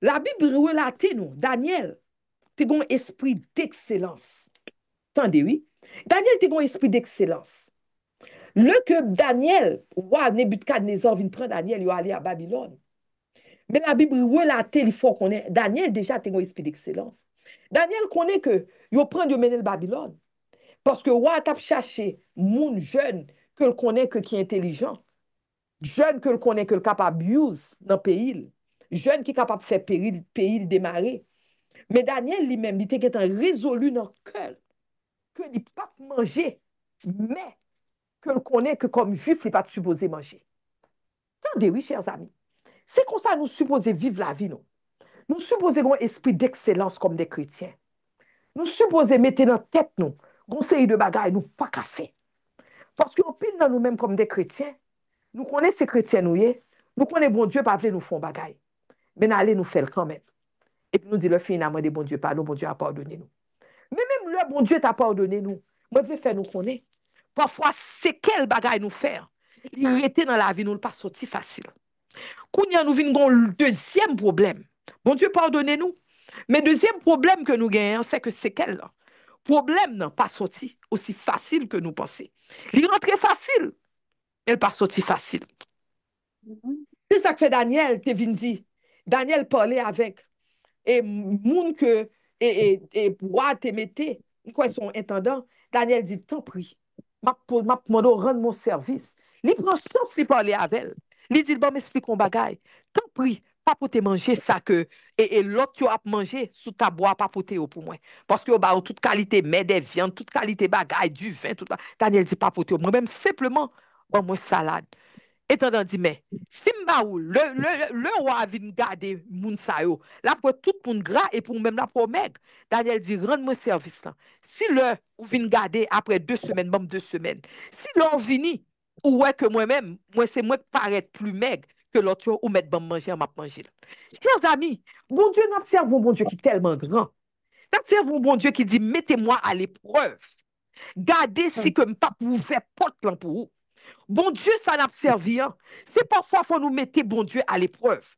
la Bible relate nous, Daniel, tu as un esprit d'excellence. Attendez, oui. Daniel, tu as un esprit d'excellence. Le que Daniel, roi Nebuchadnezzar vient prendre Daniel, il est allé à Babylone. Mais la Bible relate, il faut qu'on ait. Daniel déjà a un esprit d'excellence. Daniel connaît que il prend de mener le Babylone. Parce que roi a cherché moun jeune que le connaît que qui est intelligent. Jeune que le connaît que le capable use dans le pays. Jeune qui est capable de faire pays démarrer. Mais Daniel lui-même, il était résolu dans le cœur que il ne peut pas manger. Mais que le connaît que comme juif, il n'est pas supposé manger. Attendez, oui, chers amis. C'est comme ça nous supposons vivre la vie, nous. Nous supposons avoir un esprit d'excellence comme des chrétiens. Nous supposons mettre dans la tête, nous, conseil de bagaille, nous, pas qu'à faire. Parce qu'on pile dans nous-mêmes comme des chrétiens. Nous connaissons ces chrétiens, nous connaissons bon Dieu, pas nous font bagaille. Mais nous allons nous faire quand même. Et puis nous disons, le finalement, bon Dieu, pardon, bon Dieu a pardonné nous. Mais même le bon Dieu t'a pardonné nous. Moi, je vais faire nous connaître. Parfois, c'est quel bagaille nous faire. Il était dans la vie, nous ne pas sorti facile. Quand nous venons le deuxième problème, bon Dieu pardonnez-nous. Mais deuxième problème que nous gagnons, c'est que c'est quel là? problème n'a pas sorti aussi facile que nous pensons. Il rentrait facile, elle pas sorti facile. C'est ça que fait Daniel, te vin dit. Daniel parlait avec et moun que et roi te mette, quoi son intendant, Daniel dit tant pis. M'a demandé rendre mon service. Il prend chance de parler avec elle. Il dit bon m'explique un bagay. Tant pis, pas pour te manger ça que et l'autre tu as mangé sous ta bois pas pour te pour moi parce que bah toute qualité mais des viandes, toute qualité bagay, du vin, tout. Daniel dit pas pour te moi même simplement bon moi salade. Étant dit, mais, si ou le roi vient garder moun sa yo, la pour tout moun gras et pour même la pour maigre. Daniel dit, rends-moi service là. Si le ou vient garder après 2 semaines, même 2 semaines, si l'on vini, ou ouais que moi-même, moi c'est moi qui paraît plus maigre que l'autre ou mettre bon manger, m'a manger. Chers amis, bon Dieu, nous observons bon Dieu qui est tellement grand. Nous observons bon Dieu qui dit, mettez-moi à l'épreuve. Gardez si que je pas pouvais porte pour vous. Bon Dieu, ça n'a pas servi. Hein. C'est parfois qu'il faut nous mettre bon Dieu à l'épreuve.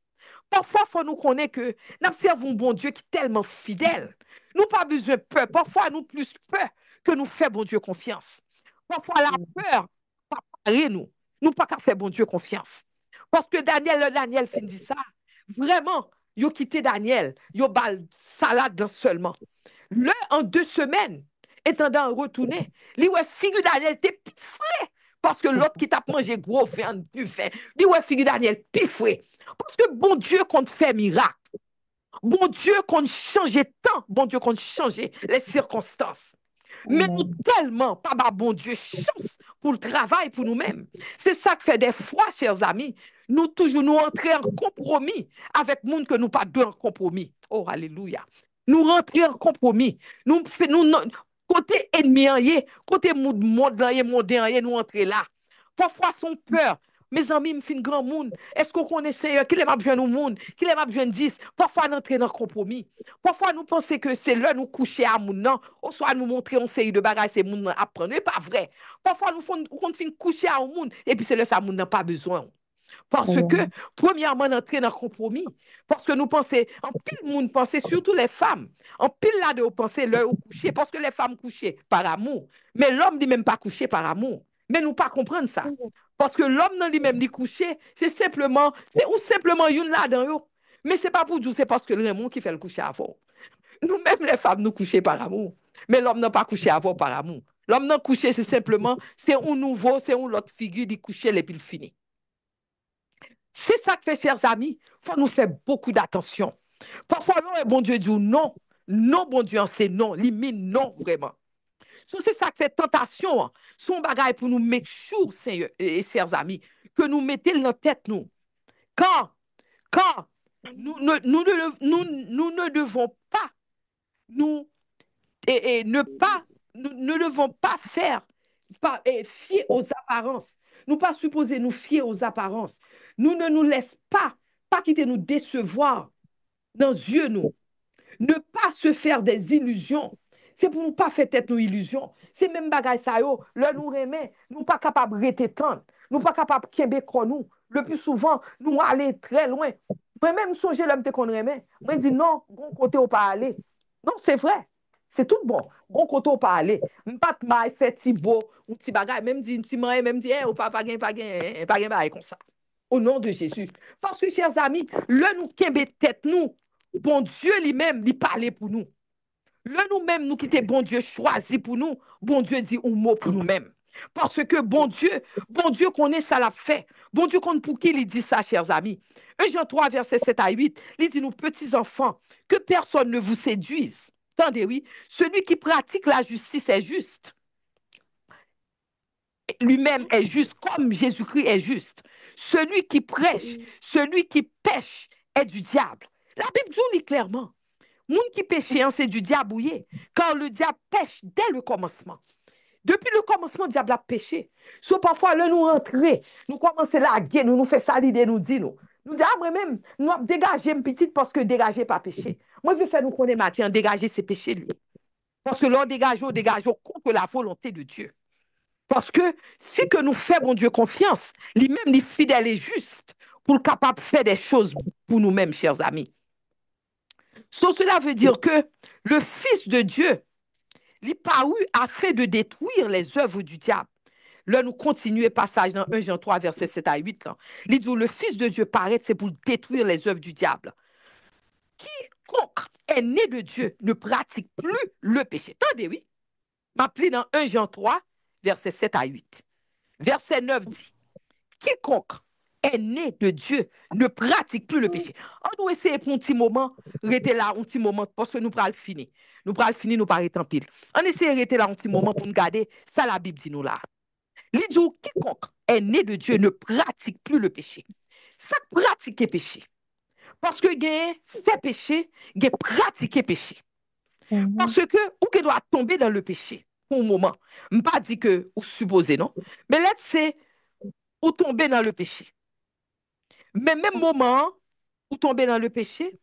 Parfois, il faut nous connaître que nous servons bon Dieu qui est tellement fidèle. Nous pas besoin de peur. Parfois, nous plus peur que nous fait bon Dieu confiance. Parfois, la peur, pas parer nous. Nous pas qu'à faire bon Dieu confiance. Parce que Daniel fin dit ça. Vraiment, yo quitté Daniel, yo bal salade dans seulement. Le, en 2 semaines, étant dans retourner, li ouais figure Daniel t'es frais parce que l'autre qui t'a mangé gros viande du vin, li ouais figure Daniel pifoué. Parce que bon Dieu compte faire miracle. Bon Dieu compte changer tant, bon Dieu compte changer les circonstances. Mais nous tellement, pas bah, bon Dieu, chance pour le travail, pour nous-mêmes. C'est ça que fait des fois, chers amis, nous toujours nous entrer en compromis avec le monde que nous pas deux en compromis. Oh, alléluia. Nous rentrer en compromis. Côté ennemi, côté monde, nous entrer là. Parfois, son peur. Mes amis, me fin grand monde. Est-ce qu'on connaît Seigneur? Qui les m'a besoin au monde? Qui les m'a besoin 10? Parfois, nous entrer dans le compromis. Parfois, nous pensons que c'est là nous coucher à moun nan, ou soit nous montrer une série de bagages, c'est moun nan apprendre. Ce n'est pas vrai. Parfois, nous fin coucher à moun, et puis c'est là ça moun nan pas besoin. Parce que, premièrement, entrer dans le compromis. Parce que nous pensons, en pile monde pense, surtout les femmes, en pile là de penser leur au coucher, parce que les femmes couchent par amour. Mais l'homme dit même pas coucher par amour. Mais nous pas comprendre ça. Parce que l'homme non lui-même dit coucher, c'est ou simplement une là dans eux. Mais c'est pas pour dire, c'est parce que le Raymond qui fait le coucher avant. Nous-mêmes, les femmes, nous couchons par amour. Mais l'homme n'a pas couché avant par amour. L'homme n'a couché, c'est simplement, c'est un nouveau, c'est une autre figure de coucher et puis il finit. C'est ça que fait, chers amis, il faut nous faire beaucoup d'attention. Parfois, non, et bon Dieu dit non. Non, bon Dieu, c'est non. Limite, non, vraiment. C'est ça que fait tentation. Son bagage pour nous mettre chou, Seigneur et chers amis, que nous mettez dans la tête, nous. Quand nous ne devons pas nous nous ne devons pas fier aux apparences. Nous pas supposer nous fier aux apparences. Nous ne nous laissons pas quitter nous décevoir dans les yeux, nous. Ne pas se faire des illusions. C'est pour nous pas faire tête nos illusions. C'est même bagay ça yo, le nous remet, nous pas capable de rester tant. Nous pas capable de kembe nous. Le plus souvent, nous aller très loin. Moi-même, songer l'homme te qu'on remet. Moi, dis non, bon côté ou pas aller. Non, c'est vrai. C'est tout bon. Bon côté ou pas aller. Pas de maille, fait ti beau, ou ti bagay, même dit, ti maille, même dit, ou pas gain, bagay comme ça. Au nom de Jésus. Parce que, chers amis, le nous kembe tête nous, bon Dieu lui-même, il parlait pour nous. Le nous-mêmes, nous quitter bon Dieu choisi pour nous, bon Dieu dit un mot pour nous-mêmes. Parce que bon Dieu connaît ça l'a fait. Bon Dieu connaît pour qui il dit ça, chers amis. 1 Jean 3, verset 7 à 8, il dit, nous petits enfants, que personne ne vous séduise. Attendez, oui, celui qui pratique la justice est juste. Lui-même est juste, comme Jésus-Christ est juste. Celui qui prêche, celui qui pêche est du diable. La Bible dit clairement. Moun qui pêche, c'est du diable, car le diable pêche dès le commencement. Depuis le commencement, le diable a péché. Soit parfois, là, nous rentrer, nous commençons la guerre, nous faisons ça l'idée, nous dit, nous. Nous disons, moi-même, nous avons dégagé une petite parce que dégager pas péché. Moi, je veux faire nous connaître matin, dégager ses péchés, lui. Parce que l'on dégage contre la volonté de Dieu. Parce que si que nous faisons, Dieu, confiance, lui-même, il est fidèle et juste pour le capable de faire des choses pour nous-mêmes, chers amis. Cela veut dire que le Fils de Dieu, il est paru afin de détruire les œuvres du diable. Là, nous continuons passage dans 1 Jean 3, verset 7 à 8. Là. Il dit, le Fils de Dieu paraît, c'est pour détruire les œuvres du diable. Quiconque est né de Dieu ne pratique plus le péché. Attendez, oui. M'appelez dans 1 Jean 3, verset 7 à 8. Verset 9 dit, quiconque est né de Dieu ne pratique plus le péché. On doit essayer pour un petit moment, rester là un petit moment, parce que nous prenons le fini. Nous prenons le fini, nous parlons en pile. On essaie de rester là un petit moment pour nous garder. Ça, la Bible dit nous là. Il dit, quiconque est né de Dieu ne pratique plus le péché. Ça pratique le péché. Parce que gain fait péché, gain pratiquer péché. Parce que ou que doit tomber dans le péché pour un moment. Je ne pas dire que ou supposer non, mais là c'est ou tomber dans le péché. Mais même moment où tomber dans le péché,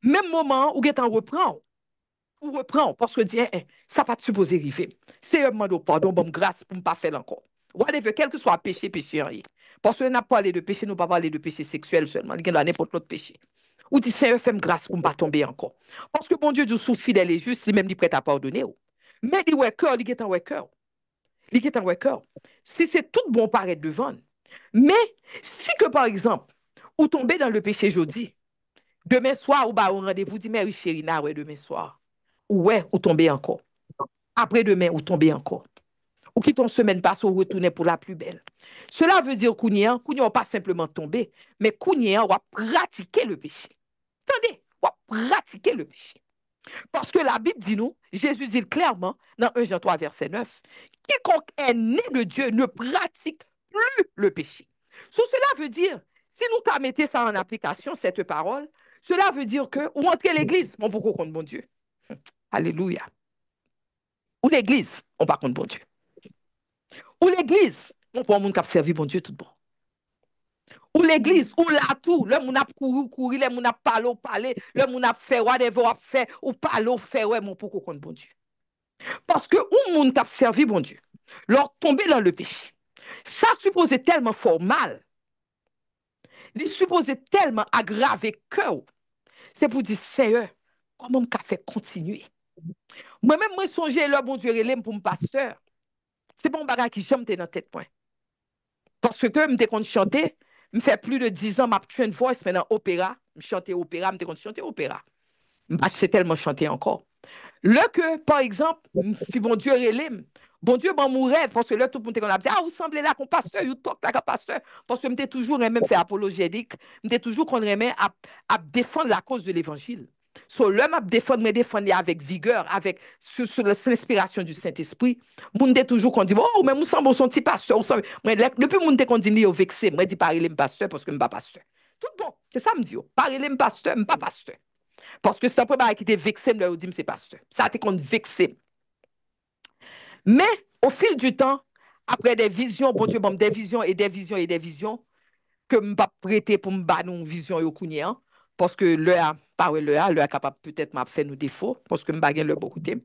même moment où tu reprend parce que dire ça pas supposé arriver. C'est un demande pardon, bon grâce pour ne pas faire encore. Whatever, quel que soit péché, péché rien. Parce que n'a pas parlé de péché, nous pas parler de péché sexuel seulement, il y a n'importe l'autre péché. Ou dit Seigneur, fais-moi grâce pour ne pas tomber encore. Parce que bon Dieu, Dieu sous fidèle et juste, il même dit prêt à pardonner. Mais il ouais cœur, il est en ouais cœur. Il est en ouais cœur. Si c'est tout bon paraître devant. Mais si que par exemple, ou tomber dans le péché jeudi, demain soir, ou bah, au rendez-vous, dit Mary chérie, ouais, demain soir. Ouais, ou tomber encore. Après-demain, ou tomber encore. Ou qui ton semaine passe, ou retourner pour la plus belle. Cela veut dire Kounia pas simplement tomber, mais Kounia va pratiquer le péché. Attendez, va pratiquer le péché. Parce que la Bible dit nous, Jésus dit clairement dans 1 Jean 3, verset 9, quiconque est né de Dieu ne pratique plus le péché. Cela veut dire, si nous mettons ça en application, cette parole, cela veut dire que, ou entrer l'église, on peut contre bon Dieu. Alléluia. Ou l'église, on pas contre bon Dieu. Ou l'église, on peut monde qui servi bon Dieu tout bon. Ou l'église, ou là tout, le moun a couru, le moun a parlé, le moun a fait whatever a fait, ou parler, fait ouais, mon pour contre bon Dieu. Parce que ou moun qui servi bon Dieu, leur tomber dans le péché. Ça supposait tellement fort mal. Il supposait tellement aggraver cœur. C'est pour dire Seigneur, comment m'a fait continuer. Moi-même, moi songer le bon Dieu relève pour mon pasteur. C'est bon bagage qui jamais dans la tête point. Parce que je me chanter, je fais plus de 10 ans, je tué une voix, maintenant opéra, je chantais opéra, je chanter opéra. Je sais tellement chanter encore. Là que, par exemple, si bon Dieu relève, bon Dieu, bon mon rêve, parce que là, tout le monde a dit, ah, vous semblez là comme pasteur, vous talk là comme pasteur, parce que je toujours même fait apologétique, je toujours qu'on remet à défendre la cause de l'évangile. So, l'homme a défendre avec vigueur, avec sur l'inspiration du Saint-Esprit. Moun de toujours qu'on dit, oh, mais nous sommes son petit pasteur. Depuis moun de qu'on dit, il vexé, moi, je dis, parler le pasteur parce que je ne suis pas pasteur. Tout bon, c'est ça, me dit, parler le pasteur, je ne suis pas pasteur. Parce que c'est un peu qui était vexé, je dis, c'est pasteur. Ça a été qu'on vexé. Mais, au fil du temps, après des visions, bon Dieu, bon, des visions et des visions et des visions, que je ne pas prêter pour me battre une vision au Kounia, parce que l'heure capable peut-être m'a fait nos défauts, parce que je ne le beaucoup de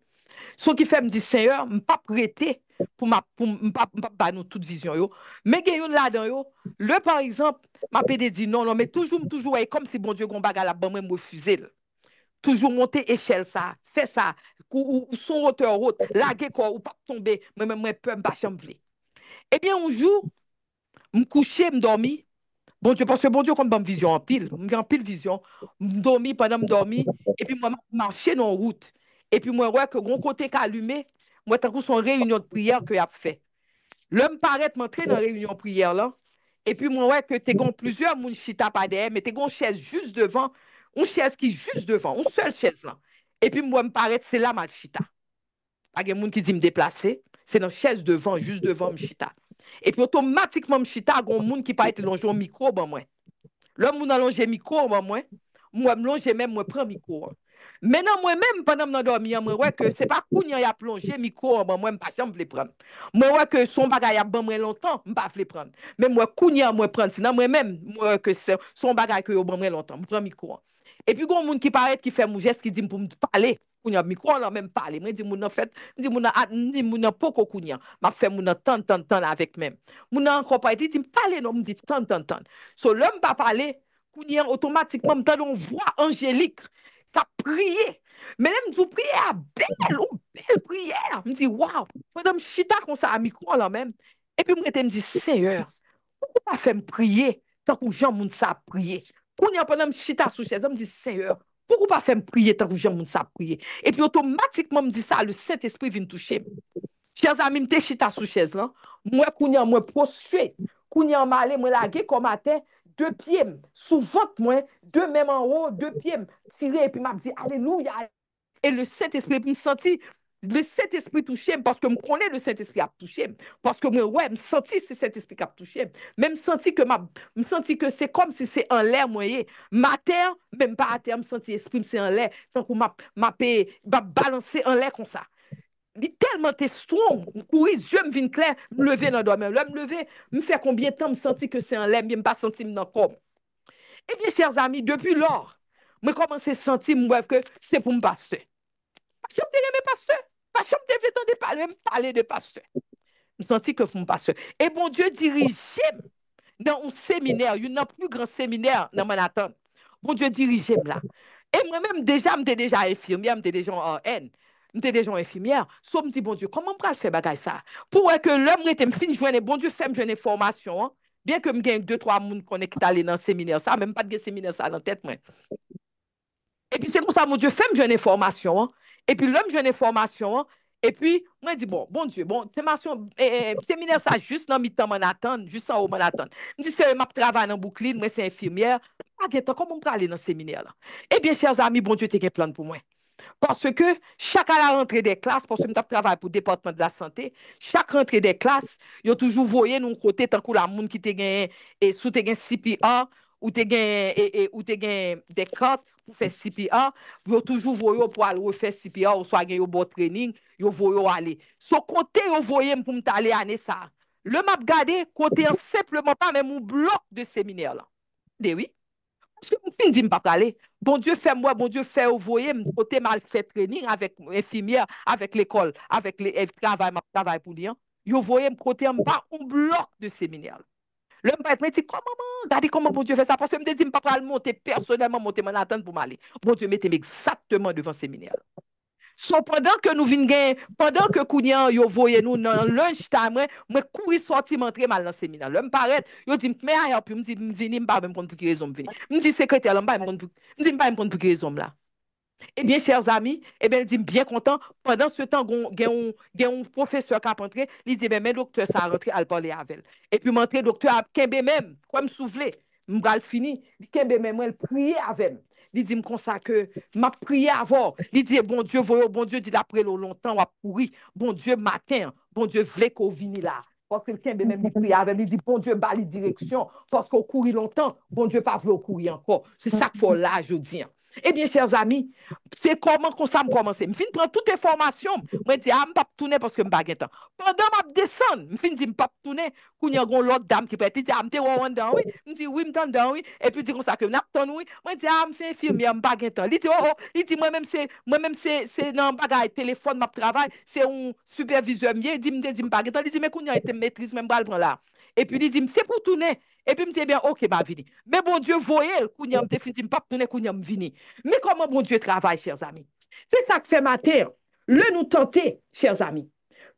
ce qui fait me dire Seigneur, je ne pas prêter pour me battre nous toute vision yo. Mais il y a là-dedans yo, le par exemple, m'a pédé dit non non mais toujours comme si bon Dieu gon baga la ban moi refuser. Toujours monter échelle ça, fait ça, ou son hauteur haute, laguer quoi ou pas tomber, moi peur pas chambre. Eh bien un jour, me coucher, me dormir. Bon Dieu, parce que bon Dieu, comme bonne vision en pile, en pile vision, dormi pendant me dormi, et puis moi, marcher dans la route. Et puis moi, ouais, que mon côté allumé, moi, tant que son réunion de prière que a fait. L'homme paraît m'entrer dans la réunion de prière là, et puis moi, ouais, que t'es gon plusieurs moun chita pas derrière, mais t'es gon chaise juste devant, une chaise qui juste devant, une seule chaise là. Et puis moi, me paraît, c'est là ma chita. Pas de moun qui dit me déplacer, c'est dans chaise devant, juste devant me chita. Et puis automatiquement, je suis un monde qui pas été longé au micro, ben moi. L'homme moun allongé le micro, ben moi. Moi, me longe même, moi, prends micro. Maintenant, moi-même, pendant que je dormi, moi, ouais, que c'est pas Kounia y a plongé micro, ben moi, je pas jamais le prendre. Moi, ouais, que son bagage a ban moi longtemps, je pas le prendre. Mais moi, Kounia, moi, prendre. Sinon, moi-même, moi, que c'est son bagage que yo ban moi longtemps, je prends micro. Et puis, il y a un monde qui paraît, qui fait mon geste, qui dit pour me parler. Kounya micro on même parler moi dit mon en fait dit mon poko kounya m'a fait mon tant avec même mon encore pas dit parler non me dit tant so l'homme pas parler kounya automatiquement me donne une voix angélique qu'a prié. Mais là, me dit, prière, belle prière. Je me dis, waouh, madame chita comme ça à micro là même. Et puis, moi, je me dis, Seigneur, pourquoi pas faire me prier tant que Jean moun sa prier? Pour n'y a pas chita sous chaise, je me dis, Seigneur, pourquoi pas faire me prier tant que Jean moun sa prier? Et puis, automatiquement, me dit ça, le Saint-Esprit vient toucher. Chers amis, m'te chita sous chaise là. Moi, kounya, moi prostré. Kounya, m'allé, moi lagué comme à terre, deux pieds, sous ventre, moi, deux mêmes en haut, deux pieds, tiré, et puis m'a dit, Alléluia. Et le Saint-Esprit me senti, le Saint-Esprit touché, parce que je connais le Saint-Esprit a touché, parce que moi, ouais, me senti ce Saint-Esprit qui a touché, même senti que me senti que c'est comme si c'est en l'air, moi, ma terre, même pas à terre, me senti esprit, c'est en l'air, tant qu'on m'a balancé en l'air comme ça. Il est tellement strong, courir, yeux me viennent clair, me lever dans le domaine. Là, me lever, me fait combien de temps me sentir que c'est en l'air, je me pas sentir dans le corps. Eh bien, chers amis, depuis lors, je commence à sentir que c'est pour me pasteur. Parce que je me pasteur. Parce que je me parler de pasteur. Je sentis que pour me pasteur. Et bon Dieu dirige dans un séminaire, il y a un plus grand séminaire dans Manhattan. Bon Dieu dirige là. Et moi-même, déjà, j'étais déjà infirmière, j'étais déjà en N. J'étais déjà infirmière. So, je me dis, bon Dieu, comment je peux faire bagay ça? Pour que l'homme était fini jouer, bon Dieu, fait me jouer une formation. Hein? Bien que je gagne 2-3 personnes qui sont allés dans le séminaire, ça, même pas de séminaire ça dans la tête. Moi. Et puis, c'est comme ça, mon Dieu, fait me jouer une formation. Hein? Et puis, l'homme joue une formation. Hein? Et puis, moi, je dis, bon Dieu, séminaire ça juste dans mi-temps, Manhattan, juste en haut, Manhattan. Je dis, c'est ma travail dans Brooklyn, moi, c'est infirmière. Comment on peut aller dans ce séminaire-là? Eh bien, chers amis, bon Dieu, tu as un plan pour moi. Parce que chaque à la rentrée des classes, parce que je travaille pour le département de la santé, chaque rentrée des classes, il y a toujours voyé nous côté tant que la monde qui te gagne et sous te gagne CPA ou te gagne ou te gagne des cartes pour faire CPA, il y a toujours voyé pour aller refaire CPA ou soit gagne au bon training, il voyé aller. Ce côté il voyé pour m'aller année ça. Le m'a regardé côté simplement pas même un bloc de séminaire là. Oui. Parce que je ne dis pas parler. Bon Dieu fait moi, bon Dieu fait ouvrier, côté mal fait training avec infirmière, avec l'école, avec les travail pour lui. Yo voyez me côté en bas un bloc de séminaire. Le maître me dit comment regardez comment bon Dieu fait ça parce que me dit pas le monter personnellement monter mon attendre pour m'aller. Bon Dieu mettez exactement devant le séminaire. So, pendant que Kounyan yo voye nous dans lunch time, moi courir sorti m'entrer mal dans le séminaire. Là me paraît, yo dit mais ailleurs puis me dit vini m'pas même pour qui raison me vini. Me dit secrétaire là m'pas même pour me dit m'pas même pour qui raison là. Eh bien, chers amis, eh bien, il dit bien content. Pendant ce temps, il y a un professeur qui a rentré. Il dit, mais docteur, ça a rentré, à parler avec elle. Et puis, montré docteur à Kembe même, comme soufflé. Je vais fini. Kembe même, elle priait avec elle. Il dit, comme ça que m'a prié avant. Il dit, bon Dieu, voyons, bon Dieu, dit d'après longtemps, on a pourri. Bon Dieu, matin, bon Dieu, voulait qu'on vienne là. Parce que le Kembe même, il prie avec il dit, bon Dieu, bat les directions. Parce qu'on courit longtemps, bon Dieu, pas voulu courir encore. C'est ça qu'il faut là, je dis. Eh bien, chers amis, c'est comment ça me commence. Je finis prendre toutes les formations. Je dis, ah, je ne pas tourner parce que je n'ai pas de temps. Pendant que je descends, je finis de ne pas tourner. Quand il y a une autre dame qui peut être, dit, ah, je suis dedans, oui. Je dis, oui, je suis dedans, oui. Et puis, il dit comme ça que je n'ai oui. Je dis, ah, je suis infirmière, je n'ai pas de temps. Il dit, oh, il dit, moi-même, c'est dans le bagage téléphone, ma travail, c'est un superviseur. Il dit, je n'ai pas de temps. Il dit, mais quand il y a été maîtrise, même pas le prendre là. Et puis, il dit, c'est pour tourner. Et puis, je me dis, bien, ok, bah, vini. Mais bon Dieu, voyez, Kounia, je ne pas tourner, Kounia, vini. Mais comment bon Dieu travaille, chers amis? C'est ça que fait matin. Le nous tenter, chers amis.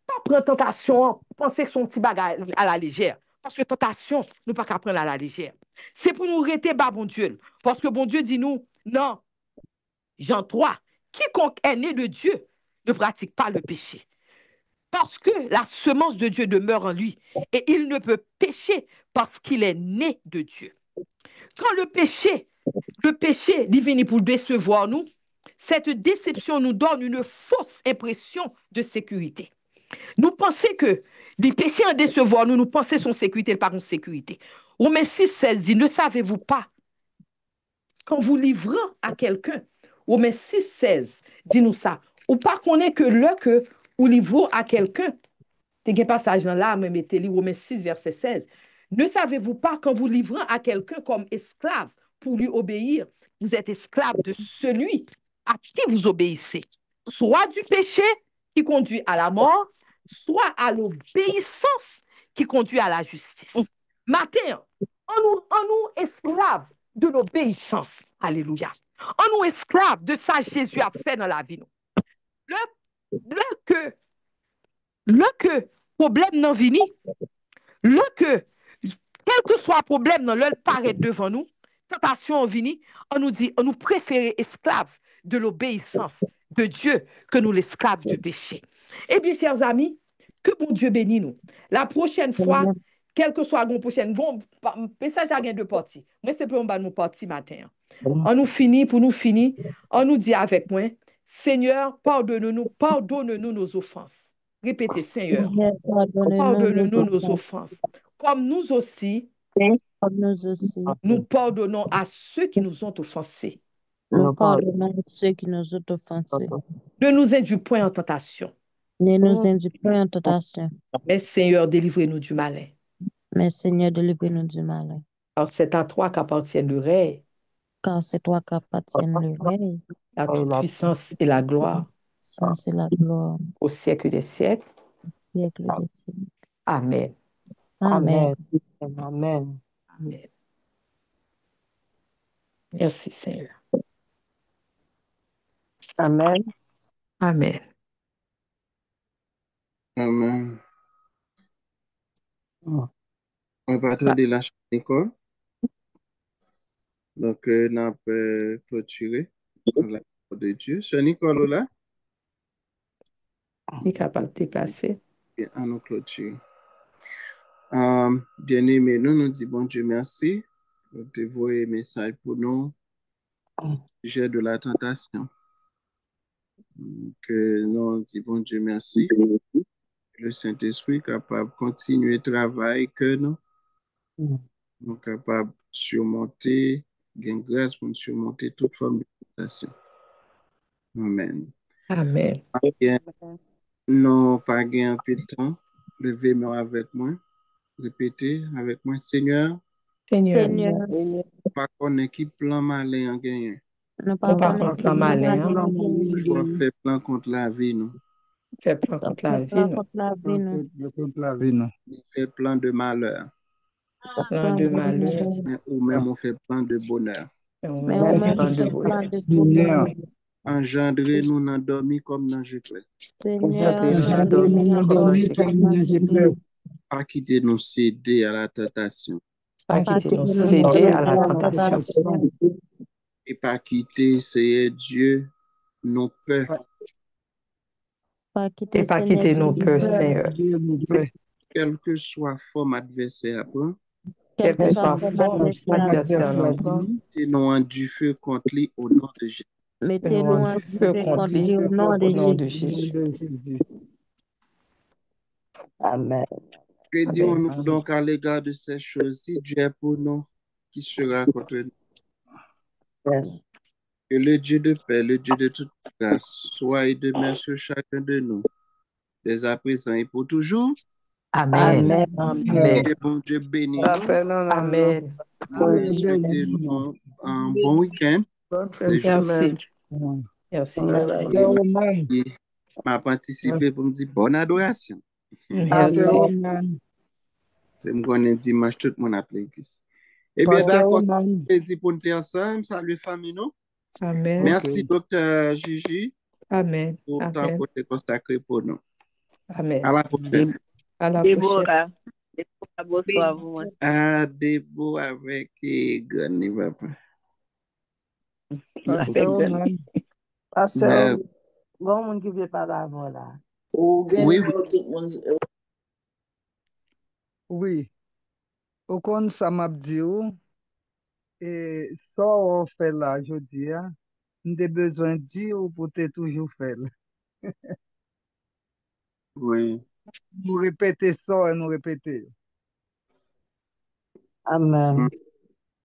Pas prendre tentation, penser que son petit bagage à la légère. Parce que tentation, nous pas qu'à prendre à la légère. C'est pour nous arrêter, bah, bon Dieu. Parce que bon Dieu dit nous, non, Jean 3, quiconque est né de Dieu ne pratique pas le péché. Parce que la semence de Dieu demeure en lui et il ne peut pécher parce qu'il est né de Dieu. Quand le péché divine pour décevoir nous, cette déception nous donne une fausse impression de sécurité. Nous pensons que les péchés en décevoir nous, nous pensons son sécurité par une sécurité. Romains 6,16 dit, ne savez-vous pas qu'en vous livrant à quelqu'un, Romains 6,16 dit nous ça, ou pas qu'on est que le que ou livrons à quelqu'un, t'es un passage dans là, mais mettez-le Romains 6, verset 16. Ne savez-vous pas qu'en vous livrant à quelqu'un comme esclave pour lui obéir, vous êtes esclave de celui à qui vous obéissez, soit du péché qui conduit à la mort, soit à l'obéissance qui conduit à la justice. Matin, en nous esclaves de l'obéissance. Alléluia. On nous esclave de ça Jésus a fait dans la vie. Nous. Le que problème non vini, le que quel que soit le problème dans le paraît devant nous, tentation vini, on nous dit, on nous préfère esclaves de l'obéissance de Dieu que nous l'esclave du péché. Eh bien, chers amis, que bon Dieu bénisse nous. La prochaine fois, quel que soit la prochaine, bon, message à deux parties. Moi, c'est pour nous partie matin. On nous finit, pour nous finir, on nous dit avec moi, Seigneur, pardonne-nous nos offenses. Répétez, Seigneur, pardonne-nous nos offenses. Comme nous aussi, Nous aussi, nous pardonnons à ceux qui nous ont offensés. nous pardonnons ceux qui nous ont offensés. Ne nous induis point en tentation, Ne nous induis point en tentation, mais Seigneur, délivrez-nous du malin. mais Seigneur, délivre-nous du mal. Car c'est à toi qu'appartient le règne, Car c'est toi qui appartiens le règne, la toute-puissance et la gloire c'est la gloire, au siècle des siècles. siècle des siècles. Amen. Amen. Amen. Amen. Merci Seigneur. Amen. Amen. Amen. Mm. On va attendre la chère Nicole. Donc, on a clôturé dans la parole de Dieu. Chère Nicole, là, Il est capable de te déplacer. bien, on nous clôture. Bien-aimés, nous disons bon Dieu merci. Nous dévoilons un message pour nous, sujet de la tentation. Que nous disons bon Dieu merci. Le Saint-Esprit est capable de continuer le travail que nous sommes capables de surmonter, gain grâce pour nous surmonter toute forme de tentation. Amen. Amen. Bien, non, pas gain un peu de temps. Levez-moi avec moi. Répétez avec moi, Seigneur, Seigneur, Seigneur, pas qu'on ait qui plan malin en gagné. nous pas pardonnons contre plan malin, hein. Soit fait plan contre la vie, nous. Fais plan contre la vie, non. contre la vie, nous. Fait plan de malheur. Plan de malheur, Ou même on fait plan de bonheur. et on Mais va au faire même plan de c'est bonheur. plan de bonheur. Engendrez-nous dans dormi comme dans le clair. Seigneur, Nous endormis comme dans le Pas quitter nous céder à la tentation. pas pas quitter nous quitter céder à la tentation. Et pas quitter, Seigneur Dieu, nos peurs. Pas Et quitter pas Seigneur quitter nos Dieu, peurs, Seigneur. Quelle que soit forme adversaire après, Quel quel que que soit soit ton forme adversaire adversaire. nous prend, nous en du feu contre lui au nom de Jésus. que nous Mettez-nous en en du feu feu contre contre lui lui au nom de au nom de Jésus. Jésus. Amen. Que Amen. dirons-nous donc à l'égard de ces choses? Si Dieu est pour nous, qui sera contre nous? Yes. Que le Dieu de paix, le Dieu de toute grâce, soit et demeure sur chacun de nous, dès à présent et pour toujours. Amen. Amen. Amen. Que bon Dieu bénisse nous. Rappelons la nous. Amen. Et souhaitez-nous un bon week-end. Bonne fin de Les Merci. semaine. Merci. Et m'a participé pour me dire bonne adoration. Merci. C'est me connais dimanche, tout le monde a appelé l'église. Eh bien, Pasteur, d'accord, plaisir pour nous ensemble. Salut, famille, nous. Amen. Merci, docteur Gigi, Amen. pour le temps Amen. que tu as consacré pour nous. Amen. À la prochaine. À la prochaine. Déborah, bonsoir, vous. À Debo avec Gani, papa. pasteur, bon monde qui veut pas d'avoir là. Oui, Oui, au kon sa map di ou, e so ou fè la jodi a, nde bezwen di ou pou te toujou fèl. oui. Nou repete so e nou repete. Amen.